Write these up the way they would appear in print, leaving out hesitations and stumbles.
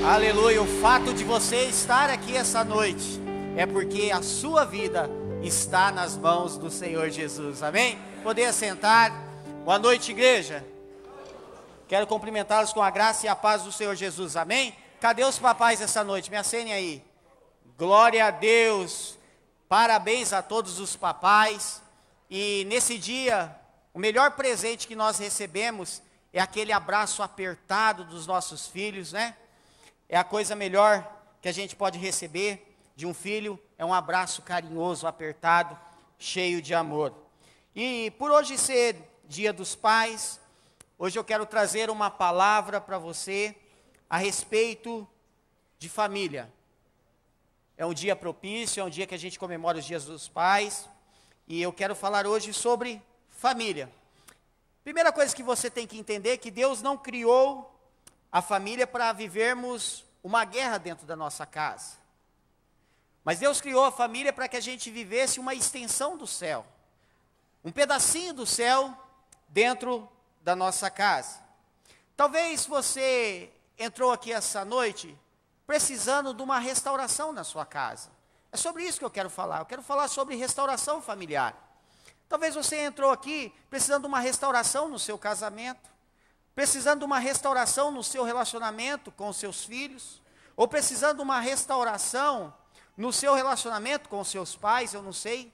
Aleluia, o fato de você estar aqui essa noite é porque a sua vida está nas mãos do Senhor Jesus, amém? Poder sentar. Boa noite, igreja. Quero cumprimentá-los com a graça e a paz do Senhor Jesus, amém? Cadê os papais essa noite? Me acenem aí. Glória a Deus, parabéns a todos os papais. E nesse dia, o melhor presente que nós recebemos é aquele abraço apertado dos nossos filhos, né? É a coisa melhor que a gente pode receber de um filho, é um abraço carinhoso, apertado, cheio de amor. E por hoje ser Dia dos Pais, hoje eu quero trazer uma palavra para você a respeito de família. É um dia propício, é um dia que a gente comemora os Dias dos Pais, e eu quero falar hoje sobre família. Primeira coisa que você tem que entender é que Deus não criou a família para vivermos uma guerra dentro da nossa casa. Mas Deus criou a família para que a gente vivesse uma extensão do céu. Um pedacinho do céu dentro da nossa casa. Talvez você entrou aqui essa noite precisando de uma restauração na sua casa. É sobre isso que eu quero falar. Eu quero falar sobre restauração familiar. Talvez você entrou aqui precisando de uma restauração no seu casamento, precisando de uma restauração no seu relacionamento com os seus filhos, ou precisando de uma restauração no seu relacionamento com os seus pais, eu não sei.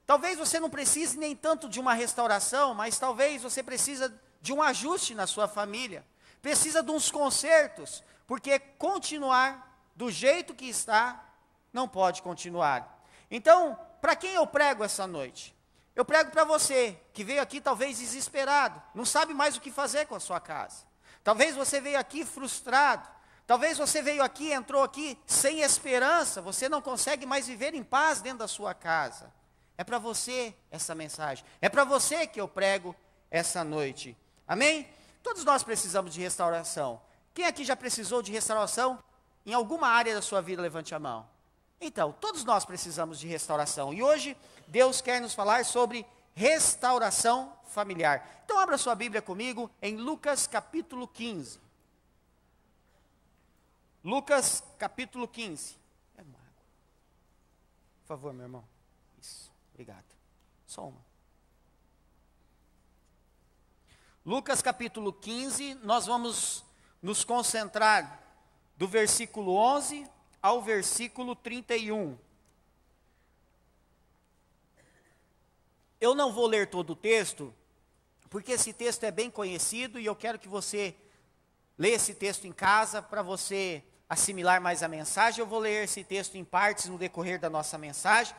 Talvez você não precise nem tanto de uma restauração, mas talvez você precisa de um ajuste na sua família, precisa de uns consertos, porque continuar do jeito que está, não pode continuar. Então, para quem eu prego essa noite? Eu prego para você, que veio aqui talvez desesperado, não sabe mais o que fazer com a sua casa. Talvez você veio aqui frustrado, talvez você veio aqui, entrou aqui sem esperança, você não consegue mais viver em paz dentro da sua casa. É para você essa mensagem, é para você que eu prego essa noite. Amém? Todos nós precisamos de restauração. Quem aqui já precisou de restauração em alguma área da sua vida? Levante a mão. Então, todos nós precisamos de restauração. E hoje, Deus quer nos falar sobre restauração familiar. Então, abra sua Bíblia comigo em Lucas capítulo 15. Lucas capítulo 15. É uma água. Por favor, meu irmão. Isso, obrigado. Só uma. Lucas capítulo 15, nós vamos nos concentrar do versículo 11 ao versículo 31. Eu não vou ler todo o texto, porque esse texto é bem conhecido e eu quero que você leia esse texto em casa para você assimilar mais a mensagem. Eu vou ler esse texto em partes no decorrer da nossa mensagem,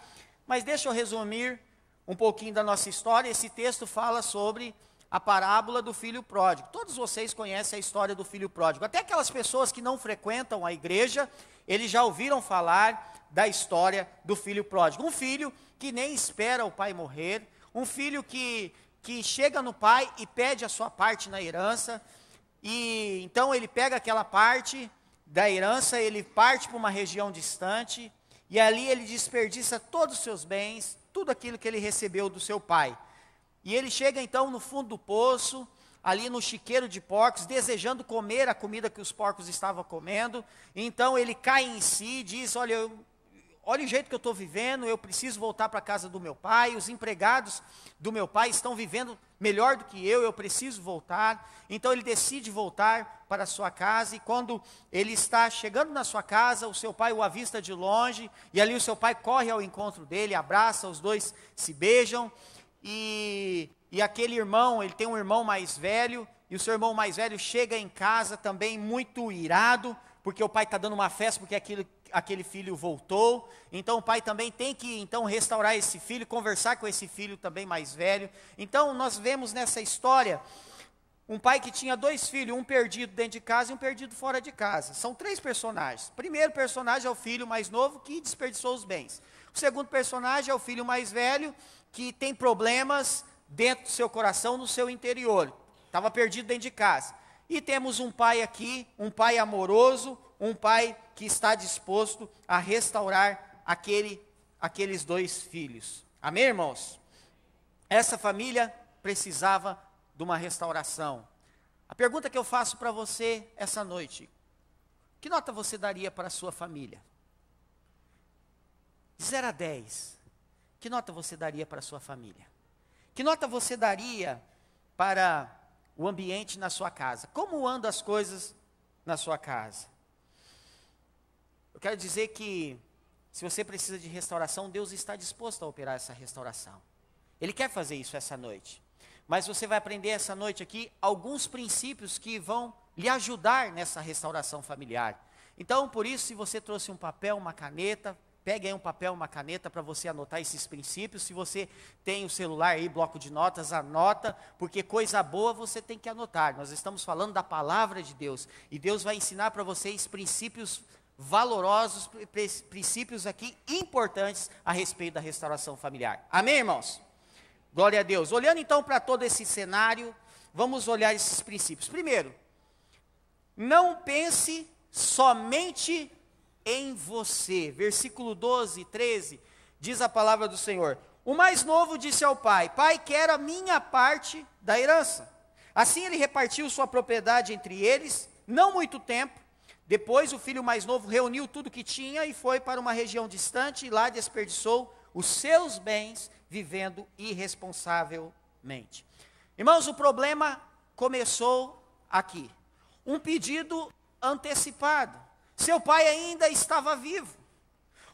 mas deixa eu resumir um pouquinho da nossa história. Esse texto fala sobre a parábola do filho pródigo. Todos vocês conhecem a história do filho pródigo. Até aquelas pessoas que não frequentam a igreja, eles já ouviram falar da história do filho pródigo. Um filho que nem espera o pai morrer, um filho que chega no pai e pede a sua parte na herança, e então ele pega aquela parte da herança, ele parte para uma região distante, e ali ele desperdiça todos os seus bens, tudo aquilo que ele recebeu do seu pai. E ele chega então no fundo do poço, ali no chiqueiro de porcos, desejando comer a comida que os porcos estavam comendo. Então ele cai em si, diz, olha o jeito que eu estou vivendo, eu preciso voltar para a casa do meu pai, os empregados do meu pai estão vivendo melhor do que eu preciso voltar. Então ele decide voltar para a sua casa, e quando ele está chegando na sua casa, o seu pai o avista de longe, e ali o seu pai corre ao encontro dele, abraça, os dois se beijam. E aquele irmão, ele tem um irmão mais velho, e o seu irmão mais velho chega em casa também muito irado, porque o pai está dando uma festa, porque aquele filho voltou. Então o pai também tem que então restaurar esse filho, conversar com esse filho também mais velho. Então nós vemos nessa história, um pai que tinha dois filhos, um perdido dentro de casa e um perdido fora de casa. São três personagens. O primeiro personagem é o filho mais novo, que desperdiçou os bens. O segundo personagem é o filho mais velho, que tem problemas dentro do seu coração, no seu interior. Estava perdido dentro de casa. E temos um pai aqui, um pai amoroso, um pai que está disposto a restaurar aqueles dois filhos. Amém, irmãos? Essa família precisava de uma restauração. A pergunta que eu faço para você essa noite: Que nota você daria para a sua família? De 0 a 10, que nota você daria para a sua família? Que nota você daria para o ambiente na sua casa? Como andam as coisas na sua casa? Eu quero dizer que, se você precisa de restauração, Deus está disposto a operar essa restauração. Ele quer fazer isso essa noite. Mas você vai aprender essa noite aqui alguns princípios que vão lhe ajudar nessa restauração familiar. Então, por isso, se você trouxe um papel, uma caneta, pegue aí um papel, uma caneta para você anotar esses princípios. Se você tem o celular aí, bloco de notas, anota, porque coisa boa você tem que anotar. Nós estamos falando da palavra de Deus, e Deus vai ensinar para vocês princípios valorosos, princípios aqui importantes a respeito da restauração familiar. Amém, irmãos? Glória a Deus. Olhando então para todo esse cenário, vamos olhar esses princípios. Primeiro, não pense somente em você. Versículo 12, 13, diz a palavra do Senhor: o mais novo disse ao pai: pai, quero a minha parte da herança. Assim ele repartiu sua propriedade entre eles. Não muito tempo depois, o filho mais novo reuniu tudo que tinha e foi para uma região distante, e lá desperdiçou os seus bens vivendo irresponsavelmente. Irmãos, o problema começou aqui. Um pedido antecipado. Seu pai ainda estava vivo.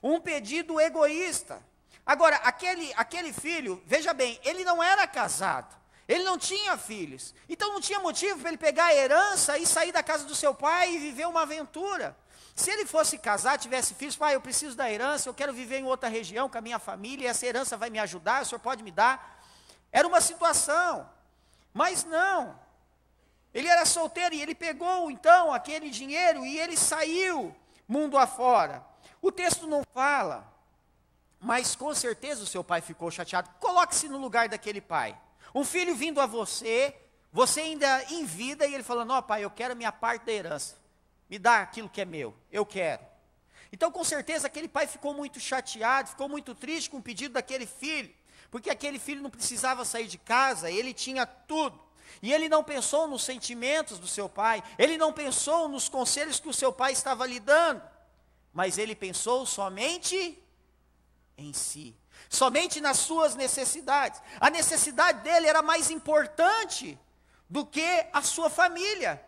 Um pedido egoísta. Agora, aquele filho, veja bem, ele não era casado. Ele não tinha filhos. Então não tinha motivo para ele pegar a herança e sair da casa do seu pai e viver uma aventura. Se ele fosse casar, tivesse filhos: pai, eu preciso da herança, eu quero viver em outra região com a minha família, essa herança vai me ajudar, o senhor pode me dar. Era uma situação. Mas não. Ele era solteiro e ele pegou então aquele dinheiro e ele saiu mundo afora. O texto não fala, mas com certeza o seu pai ficou chateado. Coloque-se no lugar daquele pai. Um filho vindo a você ainda em vida, e ele falando: ó, pai, eu quero a minha parte da herança. Me dá aquilo que é meu, eu quero. Então, com certeza, aquele pai ficou muito chateado, ficou muito triste com o pedido daquele filho, porque aquele filho não precisava sair de casa, ele tinha tudo. E ele não pensou nos sentimentos do seu pai, ele não pensou nos conselhos que o seu pai estava lhe dando, mas ele pensou somente em si, somente nas suas necessidades. A necessidade dele era mais importante do que a sua família.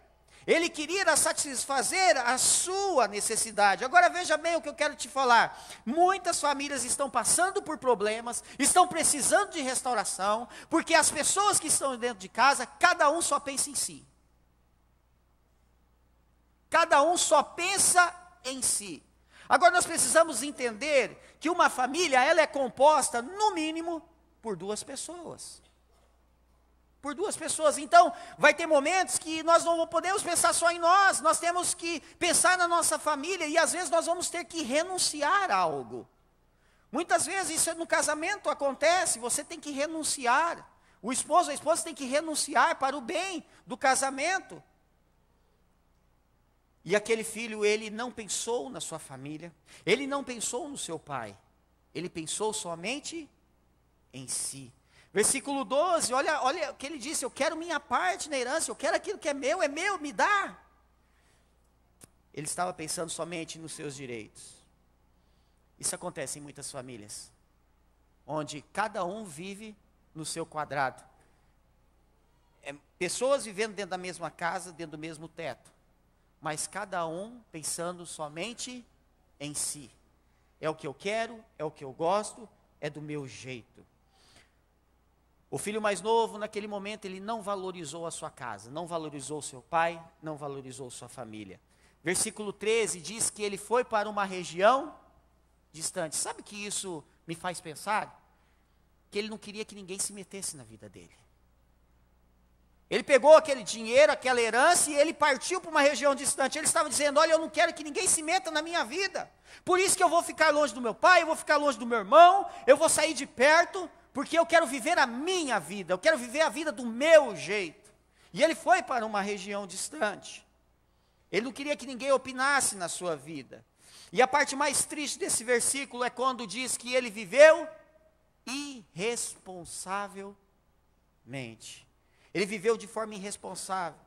Ele queria satisfazer a sua necessidade. Agora veja bem o que eu quero te falar. Muitas famílias estão passando por problemas, estão precisando de restauração, porque as pessoas que estão dentro de casa, cada um só pensa em si. Cada um só pensa em si. Agora nós precisamos entender que uma família, ela é composta, no mínimo, por 2 pessoas. Por 2 pessoas. Então, vai ter momentos que nós não podemos pensar só em nós, nós temos que pensar na nossa família, e às vezes nós vamos ter que renunciar a algo. Muitas vezes isso no casamento acontece, você tem que renunciar. O esposo, a esposa tem que renunciar para o bem do casamento. E aquele filho, ele não pensou na sua família, ele não pensou no seu pai, ele pensou somente em si. Versículo 12, olha o que ele disse: eu quero minha parte na herança, eu quero aquilo que é meu, me dá. Ele estava pensando somente nos seus direitos. Isso acontece em muitas famílias, onde cada um vive no seu quadrado. Pessoas vivendo dentro da mesma casa, dentro do mesmo teto, mas cada um pensando somente em si. É o que eu quero, é o que eu gosto, é do meu jeito. O filho mais novo, naquele momento, ele não valorizou a sua casa, não valorizou o seu pai, não valorizou sua família. Versículo 13 diz que ele foi para uma região distante. Sabe o que isso me faz pensar? Que ele não queria que ninguém se metesse na vida dele. Ele pegou aquele dinheiro, aquela herança, e ele partiu para uma região distante. Ele estava dizendo: olha, eu não quero que ninguém se meta na minha vida. Por isso que eu vou ficar longe do meu pai, eu vou ficar longe do meu irmão, eu vou sair de perto, porque eu quero viver a minha vida, eu quero viver a vida do meu jeito. E ele foi para uma região distante. Ele não queria que ninguém opinasse na sua vida. E a parte mais triste desse versículo é quando diz que ele viveu irresponsavelmente. Ele viveu de forma irresponsável.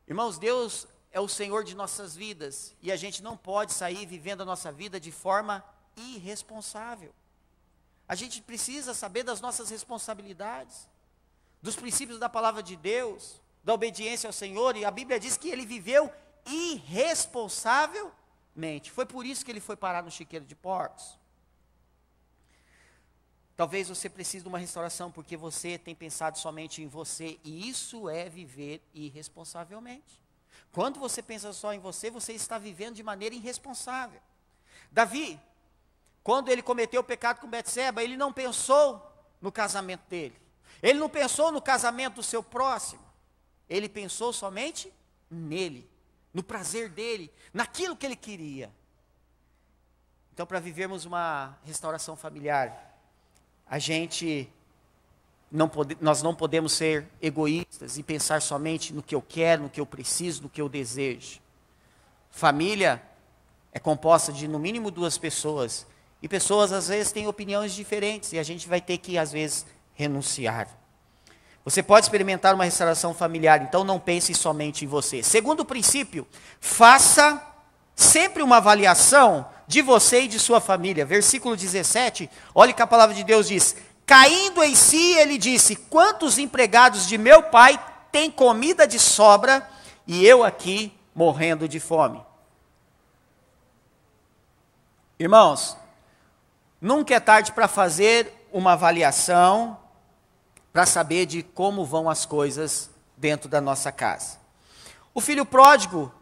Irmãos, Deus é o Senhor de nossas vidas, e a gente não pode sair vivendo a nossa vida de forma irresponsável. A gente precisa saber das nossas responsabilidades, dos princípios da palavra de Deus, da obediência ao Senhor, e a Bíblia diz que ele viveu irresponsavelmente. Foi por isso que ele foi parar no chiqueiro de porcos. Talvez você precise de uma restauração, porque você tem pensado somente em você, e isso é viver irresponsavelmente. Quando você pensa só em você, você está vivendo de maneira irresponsável. Davi, quando ele cometeu o pecado com Betseba, ele não pensou no casamento dele. Ele não pensou no casamento do seu próximo. Ele pensou somente nele, no prazer dele, naquilo que ele queria. Então, para vivermos uma restauração familiar, nós não podemos ser egoístas e pensar somente no que eu quero, no que eu preciso, no que eu desejo. Família é composta de no mínimo 2 pessoas. E pessoas às vezes têm opiniões diferentes e a gente vai ter que às vezes renunciar. Você pode experimentar uma restauração familiar, então não pense somente em você. Segundo princípio, faça sempre uma avaliação de você e de sua família. Versículo 17, olha que a palavra de Deus diz: caindo em si, ele disse: quantos empregados de meu pai têm comida de sobra e eu aqui morrendo de fome? Irmãos, nunca é tarde para fazer uma avaliação, para saber de como vão as coisas dentro da nossa casa. O filho pródigo,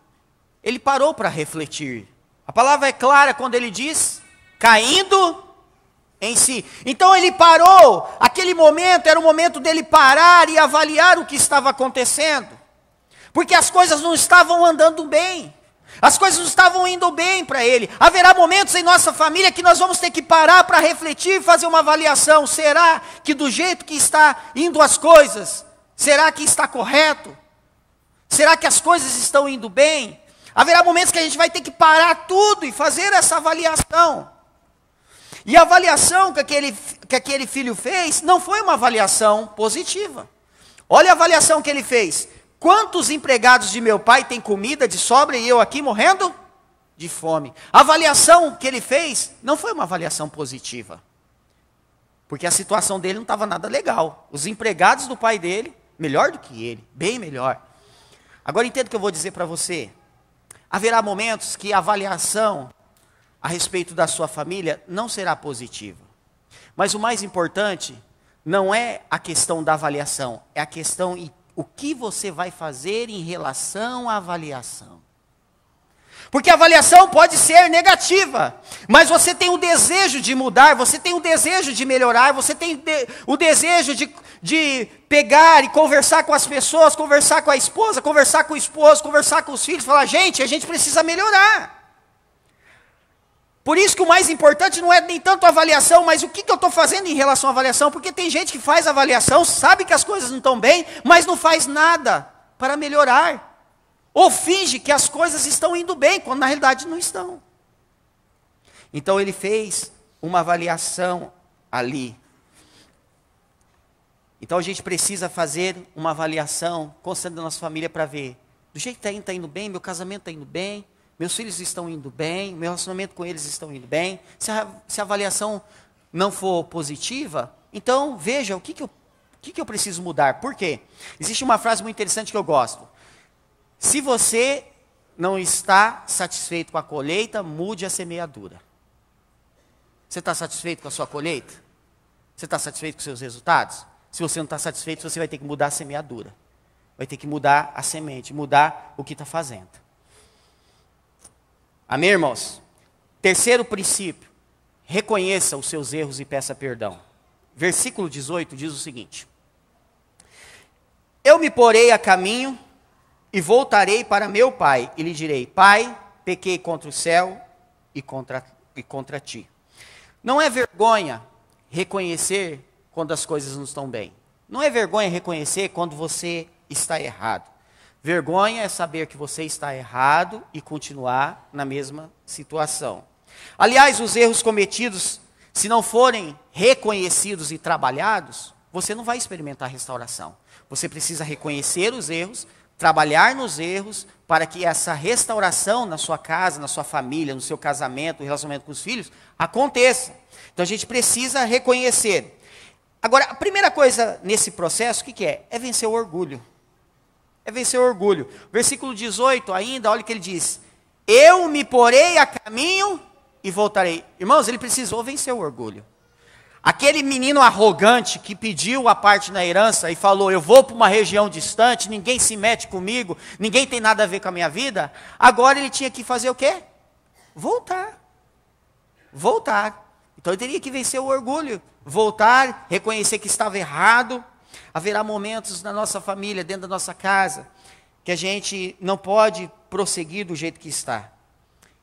ele parou para refletir. A palavra é clara quando ele diz, caindo em si. Então ele parou, aquele momento era o momento dele parar e avaliar o que estava acontecendo. Porque as coisas não estavam andando bem. As coisas não estavam indo bem para ele. Haverá momentos em nossa família que nós vamos ter que parar para refletir e fazer uma avaliação. Será que do jeito que está indo as coisas, será que está correto? Será que as coisas estão indo bem? Haverá momentos que a gente vai ter que parar tudo e fazer essa avaliação. E a avaliação que aquele filho fez não foi uma avaliação positiva. Olha a avaliação que ele fez. Quantos empregados de meu pai têm comida de sobra e eu aqui morrendo de fome? A avaliação que ele fez não foi uma avaliação positiva. Porque a situação dele não estava nada legal. Os empregados do pai dele, melhor do que ele, bem melhor. Agora entenda o que eu vou dizer para você. Haverá momentos que a avaliação a respeito da sua família não será positiva. Mas o mais importante não é a questão da avaliação, é a questão o que você vai fazer em relação à avaliação. Porque a avaliação pode ser negativa, mas você tem o desejo de mudar, você tem o desejo de melhorar, você tem o desejo de pegar e conversar com as pessoas, conversar com a esposa, conversar com o esposo, conversar com os filhos, falar, gente, a gente precisa melhorar. Por isso que o mais importante não é nem tanto a avaliação, mas o que eu estou fazendo em relação à avaliação, porque tem gente que faz avaliação, sabe que as coisas não estão bem, mas não faz nada para melhorar. Ou finge que as coisas estão indo bem, quando na realidade não estão. Então ele fez uma avaliação ali. Então a gente precisa fazer uma avaliação constante da nossa família para ver. Do jeito que está indo bem, meu casamento está indo bem, meus filhos estão indo bem, meu relacionamento com eles estão indo bem. Se a avaliação não for positiva, então veja o que eu preciso mudar. Por quê? Existe uma frase muito interessante que eu gosto. Se você não está satisfeito com a colheita, mude a semeadura. Você está satisfeito com a sua colheita? Você está satisfeito com os seus resultados? Se você não está satisfeito, você vai ter que mudar a semeadura. Vai ter que mudar a semente, mudar o que está fazendo. Amém, irmãos? Terceiro princípio, reconheça os seus erros e peça perdão. Versículo 18 diz o seguinte: eu me porei a caminho e voltarei para meu pai, e lhe direi, pai, pequei contra o céu e contra ti. Não é vergonha reconhecer quando as coisas não estão bem. Não é vergonha reconhecer quando você está errado. Vergonha é saber que você está errado e continuar na mesma situação. Aliás, os erros cometidos, se não forem reconhecidos e trabalhados, você não vai experimentar restauração. Você precisa reconhecer os erros, trabalhar nos erros, para que essa restauração na sua casa, na sua família, no seu casamento, no relacionamento com os filhos, aconteça. Então a gente precisa reconhecer. Agora, a primeira coisa nesse processo, o que é? É vencer o orgulho. É vencer o orgulho. Versículo 18 ainda, olha o que ele diz. Eu me porei a caminho e voltarei. Irmãos, ele precisou vencer o orgulho. Aquele menino arrogante que pediu a parte na herança e falou, eu vou para uma região distante, ninguém se mete comigo, ninguém tem nada a ver com a minha vida. Agora ele tinha que fazer o quê? Voltar. Voltar. Então ele teria que vencer o orgulho. Voltar, reconhecer que estava errado. Haverá momentos na nossa família, dentro da nossa casa, que a gente não pode prosseguir do jeito que está.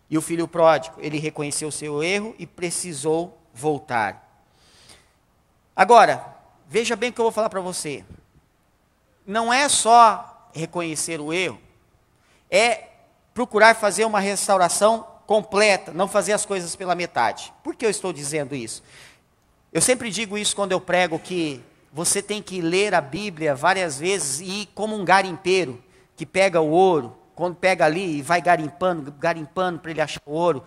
E o filho pródigo, ele reconheceu o seu erro e precisou voltar. Agora, veja bem o que eu vou falar para você. Não é só reconhecer o erro, é procurar fazer uma restauração completa, não fazer as coisas pela metade. Por que eu estou dizendo isso? Eu sempre digo isso quando eu prego, que você tem que ler a Bíblia várias vezes e ir como um garimpeiro, que pega o ouro, quando pega ali e vai garimpando para ele achar o ouro.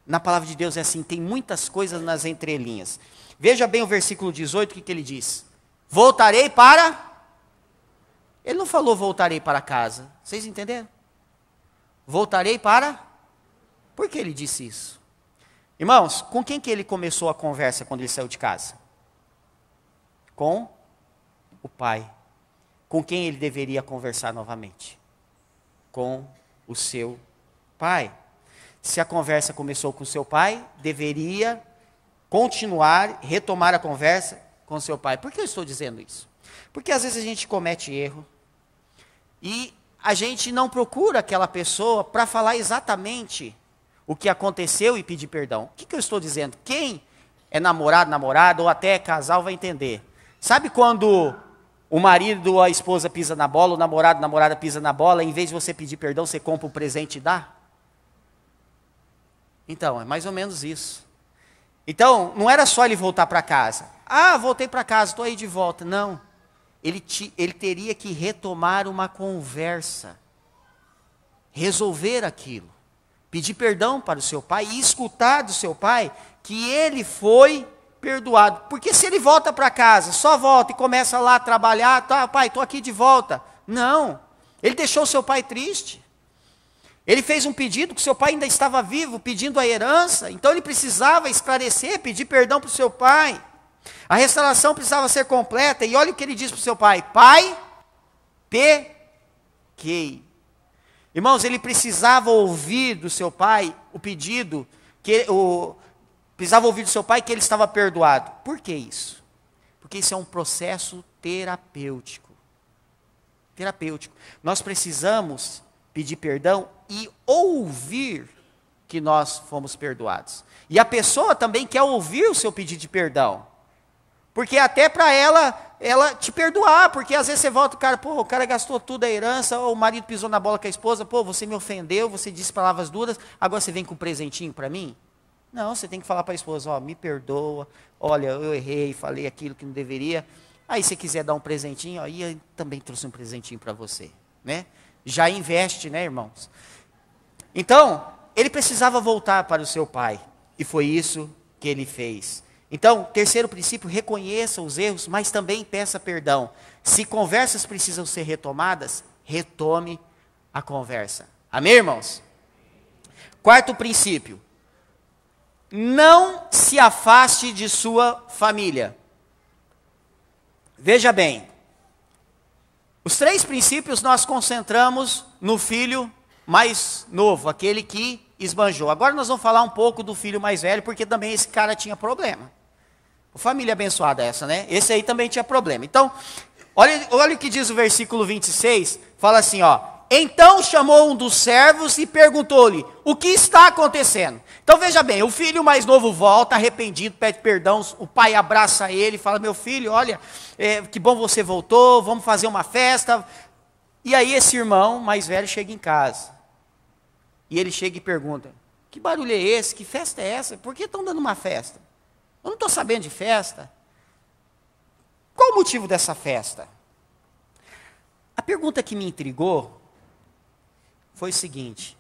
Na palavra de Deus é assim, tem muitas coisas nas entrelinhas. Veja bem o versículo 18, o que ele diz? Voltarei para... Ele não falou voltarei para casa. Vocês entenderam? Voltarei para... Por que ele disse isso? Irmãos, com quem que ele começou a conversa quando ele saiu de casa? Com o pai. Com quem ele deveria conversar novamente? Com o seu pai. Se a conversa começou com o seu pai, deveria continuar, retomar a conversa com o seu pai. Por que eu estou dizendo isso? Porque às vezes a gente comete erro e a gente não procura aquela pessoa para falar exatamente o que aconteceu e pedir perdão. O que eu estou dizendo? Quem é namorado, namorada ou até casal vai entender. Sabe quando o marido ou a esposa pisa na bola, o namorado, namorada pisa na bola, em vez de você pedir perdão, você compra um presente e dá? Então, é mais ou menos isso. Então, não era só ele voltar para casa. Ah, voltei para casa, estou aí de volta. Não. Ele teria que retomar uma conversa. Resolver aquilo. Pedir perdão para o seu pai e escutar do seu pai que ele foi perdoado. Porque se ele volta para casa, só volta e começa lá a trabalhar, tá, pai, estou aqui de volta. Não. Ele deixou o seu pai triste. Ele fez um pedido que seu pai ainda estava vivo, pedindo a herança. Então ele precisava esclarecer, pedir perdão para o seu pai. A restauração precisava ser completa. E olha o que ele diz para o seu pai. Pai, pequei. Irmãos, ele precisava ouvir do seu pai o pedido, precisava ouvir do seu pai que ele estava perdoado. Por que isso? Porque isso é um processo terapêutico. Terapêutico. Nós precisamos pedir perdão e ouvir que nós fomos perdoados. E a pessoa também quer ouvir o seu pedido de perdão. Porque até para ela te perdoar, porque às vezes você volta, o cara gastou tudo a herança, ou o marido pisou na bola com a esposa, você me ofendeu, você disse palavras duras, agora você vem com um presentinho para mim? Não, você tem que falar para a esposa, me perdoa, olha, eu errei, falei aquilo que não deveria. Aí se quiser dar um presentinho, aí eu também trouxe um presentinho para você, né? Já investe, né, irmãos? Então, ele precisava voltar para o seu pai, e foi isso que ele fez. Então, terceiro princípio, reconheça os erros, mas também peça perdão. Se conversas precisam ser retomadas, retome a conversa. Amém, irmãos? Quarto princípio, não se afaste de sua família. Veja bem, os três princípios nós concentramos no filho mais novo, aquele que esbanjou. Agora nós vamos falar um pouco do filho mais velho, porque também esse cara tinha problema. Família abençoada essa, né? Esse aí também tinha problema. Então, olha o que diz o versículo 26, fala assim, então chamou um dos servos e perguntou-lhe, o que está acontecendo? Então veja bem, o filho mais novo volta, arrependido, pede perdão, o pai abraça ele, fala, meu filho, olha, que bom você voltou, vamos fazer uma festa. E aí esse irmão mais velho chega em casa, e ele chega e pergunta, que barulho é esse, que festa é essa, por que estão dando uma festa? Eu não estou sabendo de festa. Qual o motivo dessa festa? A pergunta que me intrigou foi o seguinte: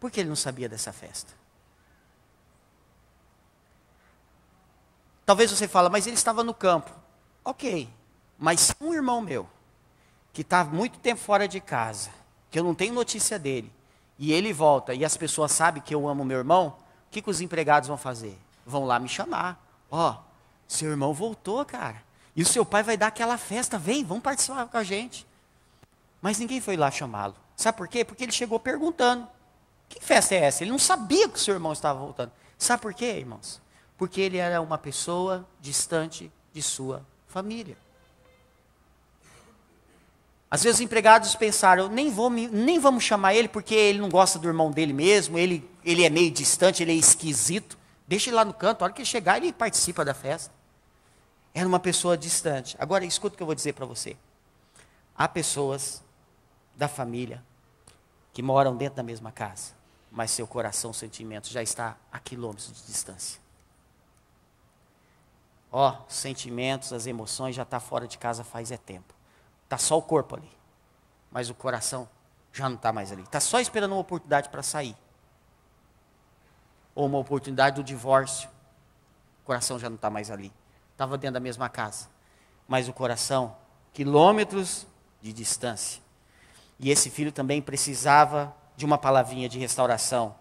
por que ele não sabia dessa festa? Talvez você fale, mas ele estava no campo. Ok, mas um irmão meu, que está muito tempo fora de casa, que eu não tenho notícia dele, e ele volta, e as pessoas sabem que eu amo meu irmão, o que os empregados vão fazer? Vão lá me chamar. Ó, seu irmão voltou, cara. E o seu pai vai dar aquela festa, vem, vamos participar com a gente. Mas ninguém foi lá chamá-lo. Sabe por quê? Porque ele chegou perguntando: que festa é essa? Ele não sabia que o seu irmão estava voltando. Sabe por quê, irmãos? Porque ele era uma pessoa distante de sua família. Às vezes os empregados pensaram: nem vamos chamar ele, porque ele não gosta do irmão dele mesmo, ele é meio distante, ele é esquisito. Deixa ele lá no canto, a hora que ele chegar, ele participa da festa. Era uma pessoa distante. Agora, escuta o que eu vou dizer para você. Há pessoas da família que moram dentro da mesma casa, mas seu coração, sentimento já está a quilômetros de distância. Ó, sentimentos, as emoções já está fora de casa faz tempo. Está só o corpo ali, mas o coração já não está mais ali. Está só esperando uma oportunidade para sair. Ou uma oportunidade do divórcio. O coração já não está mais ali. Estava dentro da mesma casa, mas o coração, quilômetros de distância. E esse filho também precisava de uma palavrinha de restauração,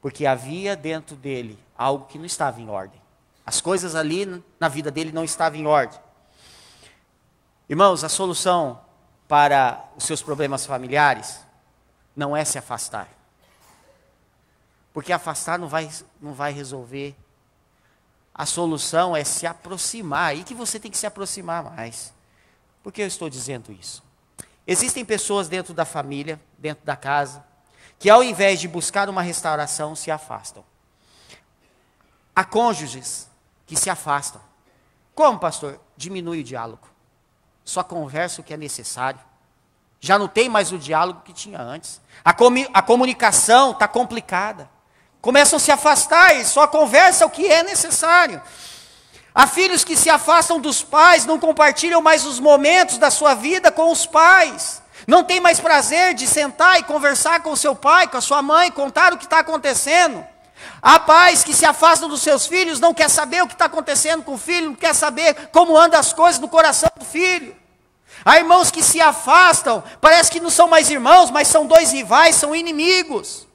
porque havia dentro dele algo que não estava em ordem. As coisas ali na vida dele não estavam em ordem. Irmãos, a solução para os seus problemas familiares não é se afastar. Porque afastar não vai resolver. A solução é se aproximar. Aí que você tem que se aproximar mais. Por que eu estou dizendo isso? Existem pessoas dentro da família, dentro da casa, que ao invés de buscar uma restauração, se afastam. Há cônjuges que se afastam. Como, pastor? Diminui o diálogo. Só conversa o que é necessário. Já não tem mais o diálogo que tinha antes. A comunicação está complicada. Começam a se afastar e só conversa o que é necessário. Há filhos que se afastam dos pais, não compartilham mais os momentos da sua vida com os pais. Não tem mais prazer de sentar e conversar com o seu pai, com a sua mãe, contar o que está acontecendo. Há pais que se afastam dos seus filhos, não quer saber o que está acontecendo com o filho, não quer saber como andam as coisas no coração do filho. Há irmãos que se afastam, parece que não são mais irmãos, mas são dois rivais, são inimigos.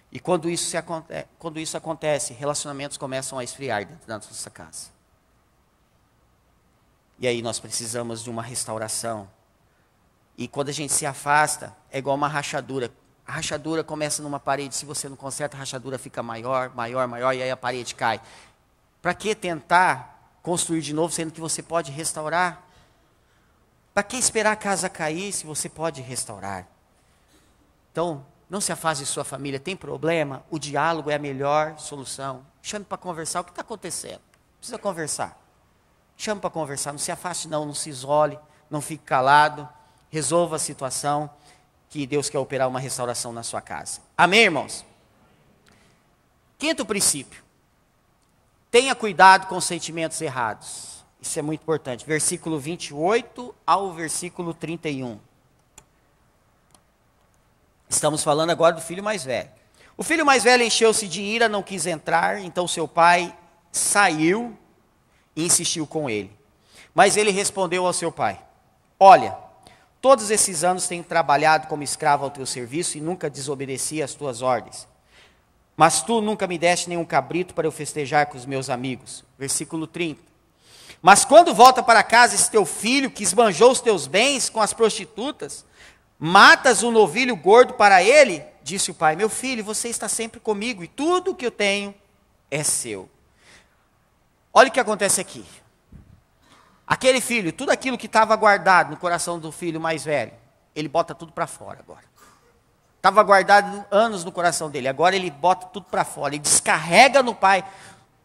E quando isso acontece, relacionamentos começam a esfriar dentro da nossa casa. E aí nós precisamos de uma restauração. E quando a gente se afasta, é igual uma rachadura. A rachadura começa numa parede, se você não conserta, a rachadura fica maior, maior, maior, e aí a parede cai. Para que tentar construir de novo, sendo que você pode restaurar? Para que esperar a casa cair, se você pode restaurar? Então, não se afaste de sua família, tem problema? O diálogo é a melhor solução. Chame para conversar, o que está acontecendo? Precisa conversar. Chame para conversar, não se afaste não se isole, não fique calado. Resolva a situação, que Deus quer operar uma restauração na sua casa. Amém, irmãos? Quinto princípio. Tenha cuidado com os sentimentos errados. Isso é muito importante. Versículo 28 ao versículo 31. Estamos falando agora do filho mais velho. O filho mais velho encheu-se de ira, não quis entrar, então seu pai saiu e insistiu com ele. Mas ele respondeu ao seu pai: olha, todos esses anos tenho trabalhado como escravo ao teu serviço e nunca desobedeci às tuas ordens. Mas tu nunca me deste nenhum cabrito para eu festejar com os meus amigos. Versículo 30. Mas quando volta para casa esse teu filho, que esbanjou os teus bens com as prostitutas, matas um novilho gordo para ele? Disse o pai: meu filho, você está sempre comigo e tudo o que eu tenho é seu. Olha o que acontece aqui. Aquele filho, tudo aquilo que estava guardado no coração do filho mais velho, ele bota tudo para fora agora. Estava guardado anos no coração dele, agora ele bota tudo para fora. Ele descarrega no pai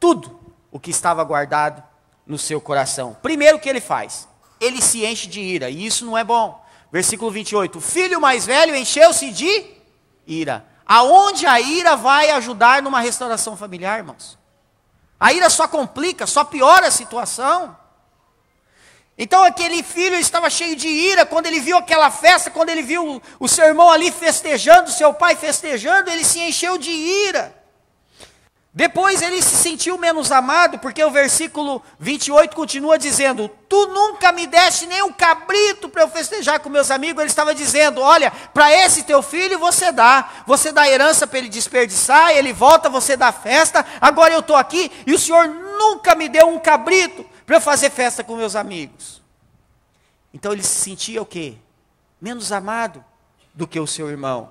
tudo o que estava guardado no seu coração. Primeiro o que ele faz? Ele se enche de ira, e isso não é bom. Versículo 28, o filho mais velho encheu-se de ira. Aonde a ira vai ajudar numa restauração familiar, irmãos? A ira só complica, só piora a situação. Então aquele filho estava cheio de ira, quando ele viu aquela festa, quando ele viu o seu irmão ali festejando, seu pai festejando, ele se encheu de ira. Depois ele se sentiu menos amado, porque o versículo 28 continua dizendo: tu nunca me deste nem um cabrito para eu festejar com meus amigos. Ele estava dizendo: olha, para esse teu filho você dá herança para ele desperdiçar, ele volta, você dá festa, agora eu estou aqui e o Senhor nunca me deu um cabrito para eu fazer festa com meus amigos. Então ele se sentia o quê? Menos amado do que o seu irmão.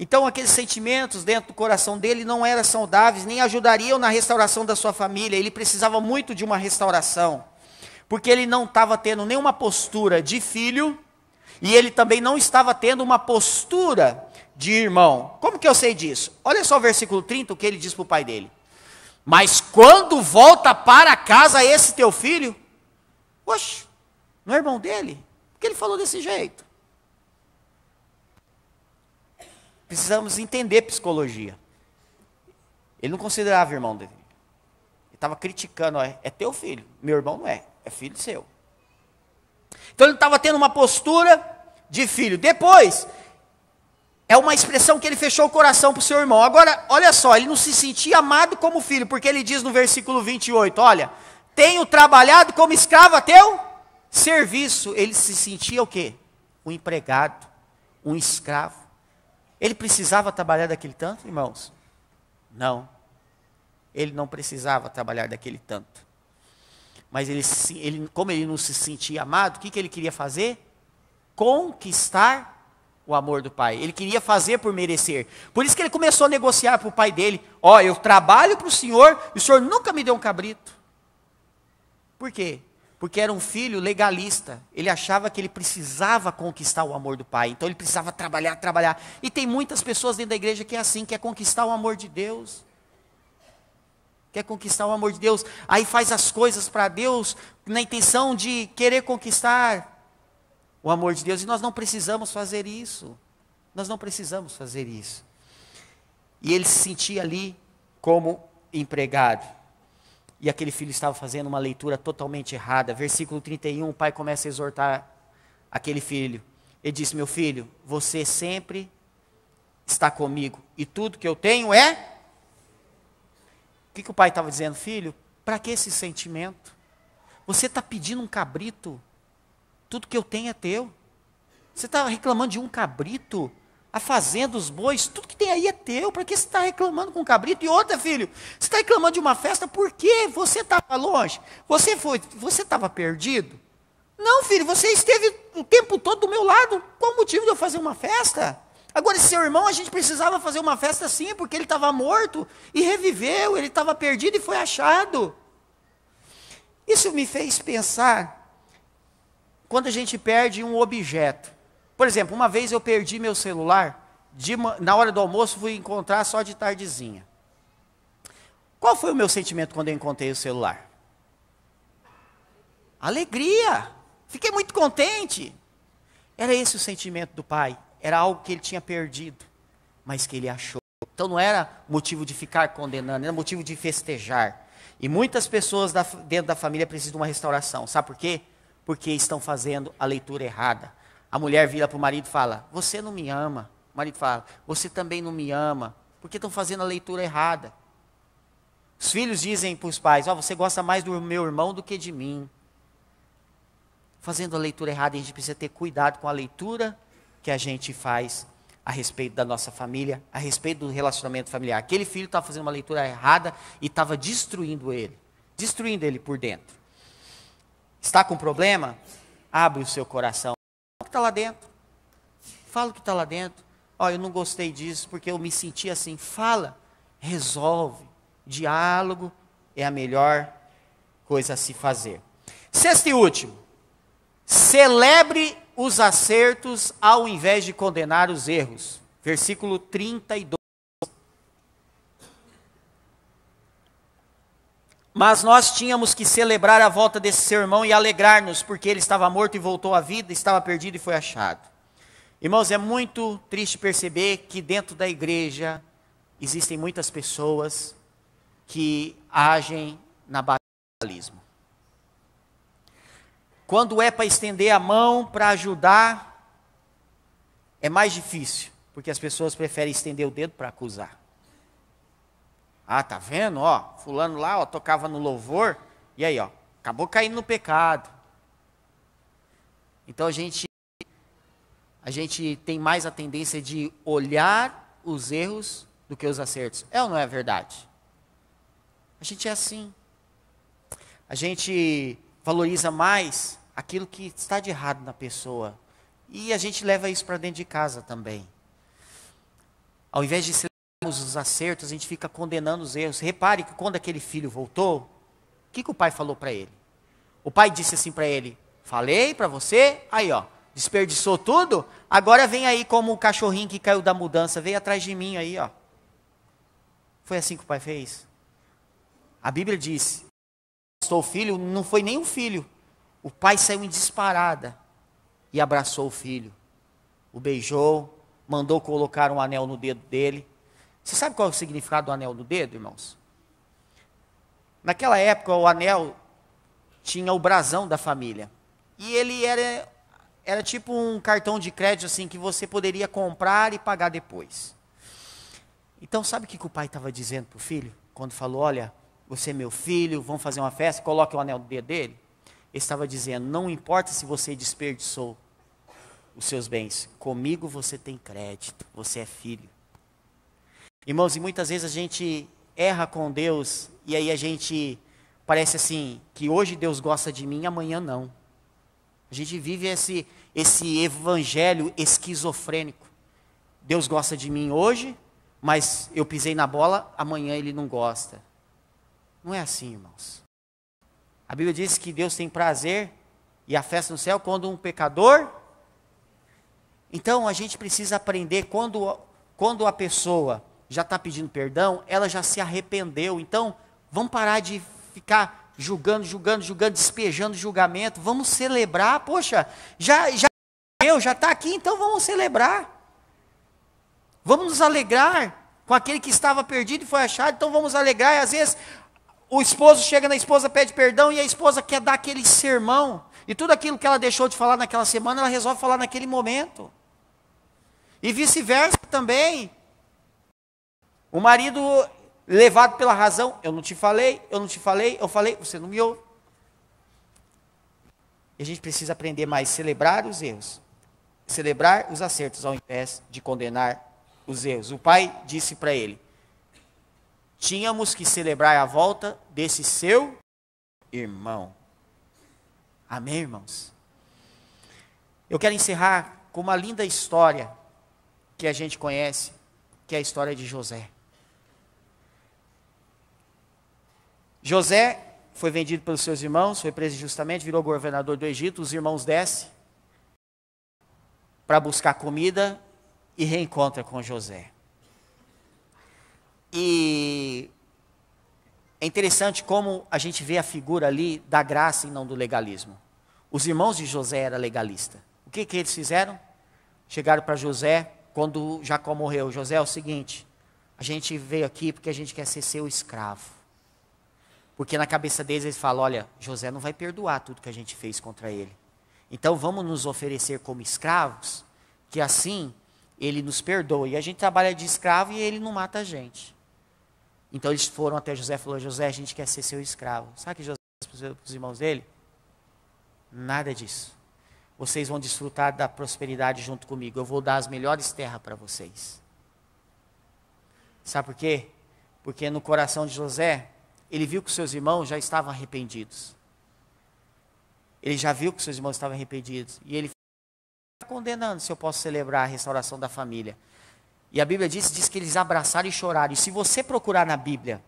Então aqueles sentimentos dentro do coração dele não eram saudáveis, nem ajudariam na restauração da sua família. Ele precisava muito de uma restauração, porque ele não estava tendo nenhuma postura de filho, e ele também não estava tendo uma postura de irmão. Como que eu sei disso? Olha só o versículo 30, o que ele diz para o pai dele: mas quando volta para casa esse teu filho, oxe, não é irmão dele? Por que ele falou desse jeito? Precisamos entender psicologia. Ele não considerava irmão dele. Ele estava criticando: ó, é teu filho, meu irmão não é filho seu. Então ele estava tendo uma postura de filho. Depois, é uma expressão que ele fechou o coração para o seu irmão. Agora, olha só, ele não se sentia amado como filho, porque ele diz no versículo 28, olha, tenho trabalhado como escravo a teu serviço. Ele se sentia o quê? Um empregado, um escravo. Ele precisava trabalhar daquele tanto, irmãos? Não. Ele não precisava trabalhar daquele tanto. Mas como ele não se sentia amado, o que ele queria fazer? Conquistar o amor do pai. Ele queria fazer por merecer. Por isso que ele começou a negociar para o pai dele: ó, eu trabalho para o senhor e o senhor nunca me deu um cabrito. Por quê? Porque era um filho legalista. Ele achava que ele precisava conquistar o amor do pai. Então ele precisava trabalhar. E tem muitas pessoas dentro da igreja que é assim, quer conquistar o amor de Deus. Quer conquistar o amor de Deus. Aí faz as coisas para Deus na intenção de querer conquistar o amor de Deus. E nós não precisamos fazer isso. Nós não precisamos fazer isso. E ele se sentia ali como empregado. E aquele filho estava fazendo uma leitura totalmente errada. Versículo 31, o pai começa a exortar aquele filho. Ele disse: meu filho, você sempre está comigo, e tudo que eu tenho é... O que o pai estava dizendo? Filho, para que esse sentimento? Você está pedindo um cabrito, tudo que eu tenho é teu. Você está reclamando de um cabrito? A fazenda, os bois, tudo que tem aí é teu. Para que você está reclamando com um cabrito? E outra, filho, você está reclamando de uma festa, por quê? Você estava longe? Você estava perdido? Não, filho, você esteve o tempo todo do meu lado. Qual o motivo de eu fazer uma festa? Agora, esse seu irmão, a gente precisava fazer uma festa sim, porque ele estava morto e reviveu, ele estava perdido e foi achado. Isso me fez pensar, quando a gente perde um objeto. Por exemplo, uma vez eu perdi meu celular, na hora do almoço fui encontrar só de tardezinha. Qual foi o meu sentimento quando eu encontrei o celular? Alegria, fiquei muito contente. Era esse o sentimento do pai, era algo que ele tinha perdido, mas que ele achou. Então não era motivo de ficar condenando, era motivo de festejar. E muitas pessoas dentro da família precisam de uma restauração, sabe por quê? Porque estão fazendo a leitura errada. A mulher vira para o marido e fala: você não me ama. O marido fala: você também não me ama, porque estão fazendo a leitura errada. Os filhos dizem para os pais: você gosta mais do meu irmão do que de mim. Fazendo a leitura errada, a gente precisa ter cuidado com a leitura que a gente faz a respeito da nossa família, a respeito do relacionamento familiar. Aquele filho estava fazendo uma leitura errada e estava destruindo ele por dentro. Está com problema? Abre o seu coração. O que está lá dentro? Fala o que está lá dentro. Eu não gostei disso porque eu me senti assim. Fala, resolve. Diálogo é a melhor coisa a se fazer. Sexto e último. Celebre os acertos ao invés de condenar os erros. Versículo 32. Mas nós tínhamos que celebrar a volta desse seu irmão e alegrar-nos, porque ele estava morto e voltou à vida, estava perdido e foi achado. Irmãos, é muito triste perceber que dentro da igreja existem muitas pessoas que agem na base do legalismo. Quando é para estender a mão, para ajudar, é mais difícil, porque as pessoas preferem estender o dedo para acusar. Ah, tá vendo? Ó, fulano lá, ó, tocava no louvor, e aí, ó, acabou caindo no pecado. Então a gente tem mais a tendência de olhar os erros do que os acertos. É ou não é verdade? A gente é assim. A gente valoriza mais aquilo que está de errado na pessoa. E a gente leva isso para dentro de casa também. Ao invés de celebrarmos os acertos, a gente fica condenando os erros. Repare que quando aquele filho voltou, o que o pai falou para ele? O pai disse assim para ele: falei para você, aí ó, desperdiçou tudo, agora vem aí como o cachorrinho que caiu da mudança, veio atrás de mim aí, ó. Foi assim que o pai fez. A Bíblia diz, o filho, não foi nem um filho. O pai saiu em disparada e abraçou o filho. O beijou, mandou colocar um anel no dedo dele. Você sabe qual é o significado do anel no dedo, irmãos? Naquela época, o anel tinha o brasão da família. E ele era tipo um cartão de crédito assim que você poderia comprar e pagar depois. Então, sabe o que o pai estava dizendo para o filho? Quando falou, olha, você é meu filho, vamos fazer uma festa, coloque o anel no dedo dele. Ele estava dizendo, não importa se você desperdiçou os seus bens, comigo você tem crédito, você é filho. Irmãos, e muitas vezes a gente erra com Deus, e aí a gente parece assim, que hoje Deus gosta de mim, amanhã não. A gente vive esse evangelho esquizofrênico. Deus gosta de mim hoje, mas eu pisei na bola, amanhã ele não gosta. Não é assim, irmãos. A Bíblia diz que Deus tem prazer e a festa no céu quando um pecador... Então a gente precisa aprender, quando a pessoa já está pedindo perdão, ela já se arrependeu. Então vamos parar de ficar julgando, despejando julgamento. Vamos celebrar, poxa, já está aqui, então vamos celebrar. Vamos nos alegrar com aquele que estava perdido e foi achado, então vamos alegrar. E às vezes o esposo chega na esposa, pede perdão, e a esposa quer dar aquele sermão. E tudo aquilo que ela deixou de falar naquela semana, ela resolve falar naquele momento. E vice-versa também. O marido levado pela razão, eu não te falei, eu falei, você não me ouve. E a gente precisa aprender mais a celebrar os erros, celebrar os acertos, ao invés de condenar os erros. O pai disse para ele, tínhamos que celebrar a volta desse seu irmão. Amém, irmãos? Eu quero encerrar com uma linda história que a gente conhece, que é a história de José. José foi vendido pelos seus irmãos, foi preso injustamente, virou governador do Egito. Os irmãos descem para buscar comida e reencontra com José. E é interessante como a gente vê a figura ali da graça e não do legalismo. Os irmãos de José eram legalistas. O que eles fizeram? Chegaram para José, quando Jacó morreu. José, é o seguinte, a gente veio aqui porque a gente quer ser seu escravo. Porque na cabeça deles eles falam, olha, José não vai perdoar tudo que a gente fez contra ele. Então vamos nos oferecer como escravos, que assim ele nos perdoa. E a gente trabalha de escravo e ele não mata a gente. Então eles foram até José e falaram, José, a gente quer ser seu escravo. Sabe o que José disse para os irmãos dele? Nada disso. Vocês vão desfrutar da prosperidade junto comigo. Eu vou dar as melhores terras para vocês. Sabe por quê? Porque no coração de José, ele viu que seus irmãos já estavam arrependidos. Ele já viu que seus irmãos estavam arrependidos. E ele está condenando se eu posso celebrar a restauração da família. E a Bíblia diz que eles abraçaram e choraram. E se você procurar na Bíblia,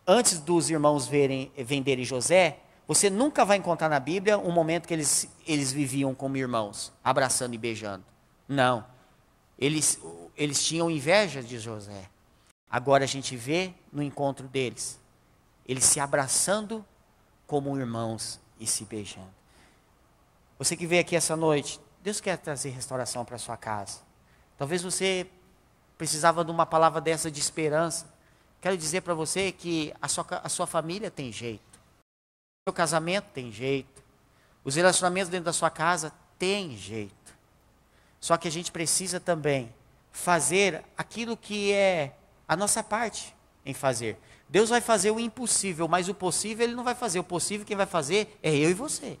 antes dos irmãos venderem José, você nunca vai encontrar na Bíblia um momento que eles viviam como irmãos, abraçando e beijando. Não. Eles tinham inveja de José. Agora a gente vê no encontro deles, eles se abraçando como irmãos e se beijando. Você que veio aqui essa noite, Deus quer trazer restauração para a sua casa. Talvez você precisava de uma palavra dessa de esperança. Quero dizer para você que a sua família tem jeito. O seu casamento tem jeito. Os relacionamentos dentro da sua casa tem jeito. Só que a gente precisa também fazer aquilo que é a nossa parte em fazer. Deus vai fazer o impossível, mas o possível Ele não vai fazer. O possível quem vai fazer é eu e você.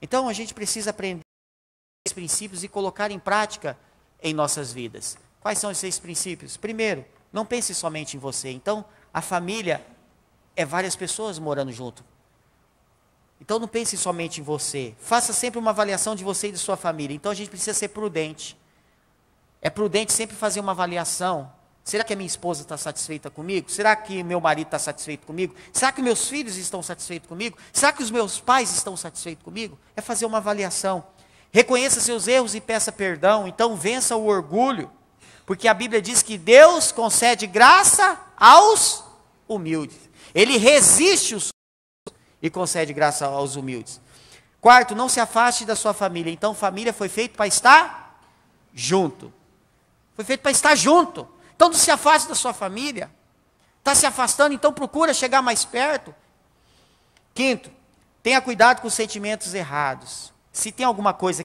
Então a gente precisa aprender esses princípios e colocar em prática em nossas vidas. Quais são esses princípios? Primeiro, não pense somente em você. Então, a família é várias pessoas morando junto. Então não pense somente em você. Faça sempre uma avaliação de você e de sua família. Então a gente precisa ser prudente. É prudente sempre fazer uma avaliação. Será que a minha esposa está satisfeita comigo? Será que meu marido está satisfeito comigo? Será que meus filhos estão satisfeitos comigo? Será que os meus pais estão satisfeitos comigo? É fazer uma avaliação. Reconheça seus erros e peça perdão. Então vença o orgulho. Porque a Bíblia diz que Deus concede graça aos humildes. Ele resiste os e concede graça aos humildes. Quarto, não se afaste da sua família. Então, família foi feita para estar junto. Foi feito para estar junto. Então, não se afaste da sua família. Está se afastando, então procura chegar mais perto. Quinto, tenha cuidado com os sentimentos errados. Se tem alguma coisa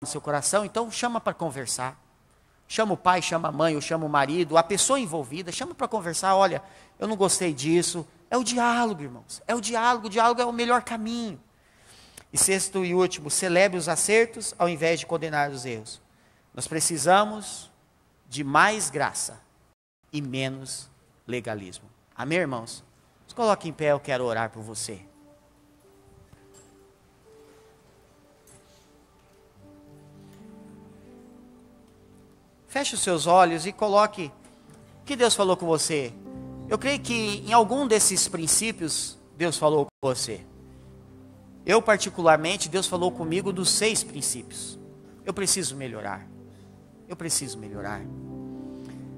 no seu coração, então chama para conversar. Chama o pai, chama a mãe, ou chama o marido, a pessoa envolvida, chama para conversar. Olha, eu não gostei disso. É o diálogo, irmãos. É o diálogo é o melhor caminho. E sexto e último, celebre os acertos ao invés de condenar os erros. Nós precisamos de mais graça e menos legalismo. Amém, irmãos? Se coloque em pé, eu quero orar por você. Feche os seus olhos e coloque o que Deus falou com você. Eu creio que em algum desses princípios Deus falou com você. Eu particularmente, Deus falou comigo dos 6 princípios. Eu preciso melhorar. Eu preciso melhorar.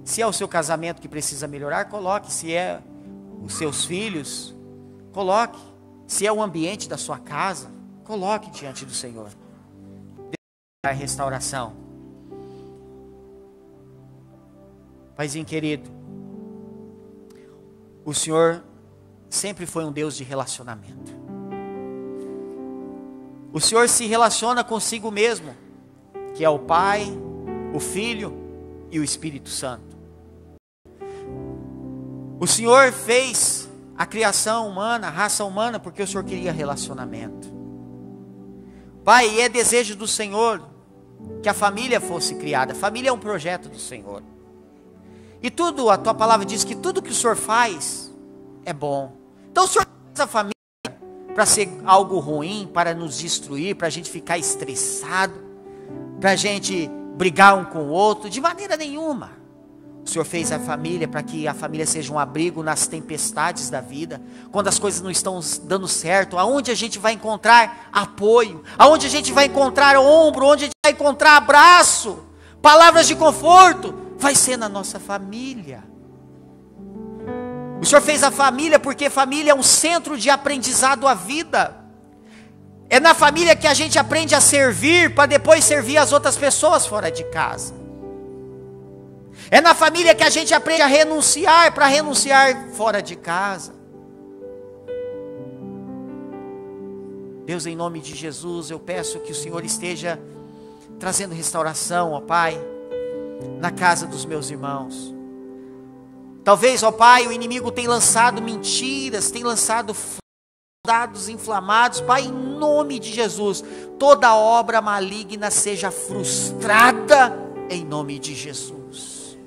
Se é o seu casamento que precisa melhorar, coloque. Se é os seus filhos, coloque. Se é o ambiente da sua casa, coloque diante do Senhor. Deus vai dar restauração. Paizinho querido, o Senhor sempre foi um Deus de relacionamento. O Senhor se relaciona consigo mesmo, que é o Pai, o Filho e o Espírito Santo. O Senhor fez a criação humana, a raça humana, porque o Senhor queria relacionamento. Pai, e é desejo do Senhor que a família fosse criada. A família é um projeto do Senhor. E tudo, a tua palavra diz que tudo que o Senhor faz é bom. Então o Senhor faz a família para ser algo ruim, para nos destruir, para a gente ficar estressado, para a gente brigar um com o outro, de maneira nenhuma. O Senhor fez a família para que a família seja um abrigo nas tempestades da vida, quando as coisas não estão dando certo, aonde a gente vai encontrar apoio, aonde a gente vai encontrar ombro, onde a gente vai encontrar abraço, palavras de conforto, vai ser na nossa família. O Senhor fez a família porque família é um centro de aprendizado à vida. É na família que a gente aprende a servir, para depois servir as outras pessoas fora de casa. É na família que a gente aprende a renunciar, para renunciar fora de casa. Deus, em nome de Jesus, eu peço que o Senhor esteja trazendo restauração, ó Pai, na casa dos meus irmãos. Talvez, ó Pai, o inimigo tenha lançado mentiras, tem lançado dados inflamados. Pai, em nome de Jesus, toda obra maligna seja frustrada, em nome de Jesus.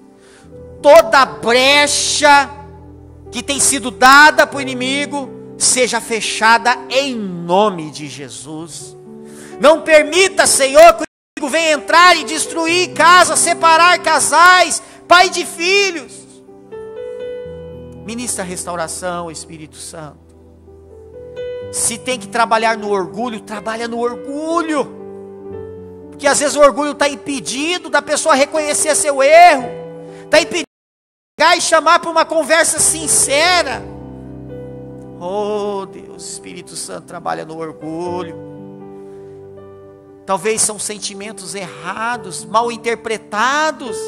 Toda brecha que tem sido dada para o inimigo, seja fechada em nome de Jesus. Não permita, Senhor, que o inimigo venha entrar e destruir casas, separar casais, pai de filhos. Ministra a restauração, Espírito Santo. Se tem que trabalhar no orgulho, trabalha no orgulho. Porque às vezes o orgulho está impedindo da pessoa reconhecer seu erro. Está impedindo de chegar e chamar para uma conversa sincera. Oh Deus, Espírito Santo trabalha no orgulho. Talvez são sentimentos errados, mal interpretados.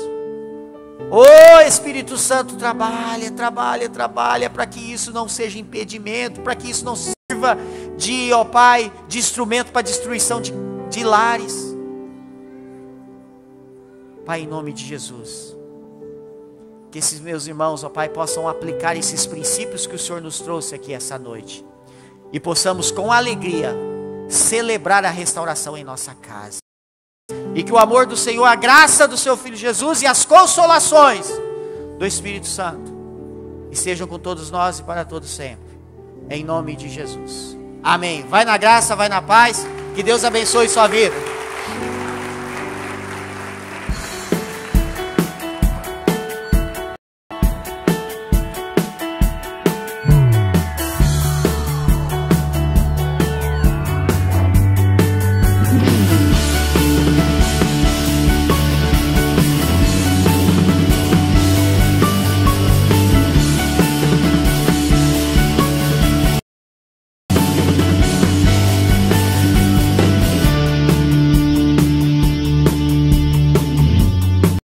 Oh Espírito Santo, trabalha para que isso não seja impedimento, para que isso não sirva ó Pai, de instrumento para destruição de lares. Pai, em nome de Jesus, que esses meus irmãos, ó Pai, possam aplicar esses princípios que o Senhor nos trouxe aqui essa noite, e possamos com alegria celebrar a restauração em nossa casa, e que o amor do Senhor, a graça do seu Filho Jesus e as consolações do Espírito Santo estejam com todos nós e para todos sempre, em nome de Jesus, amém. Vai na graça, vai na paz, que Deus abençoe sua vida.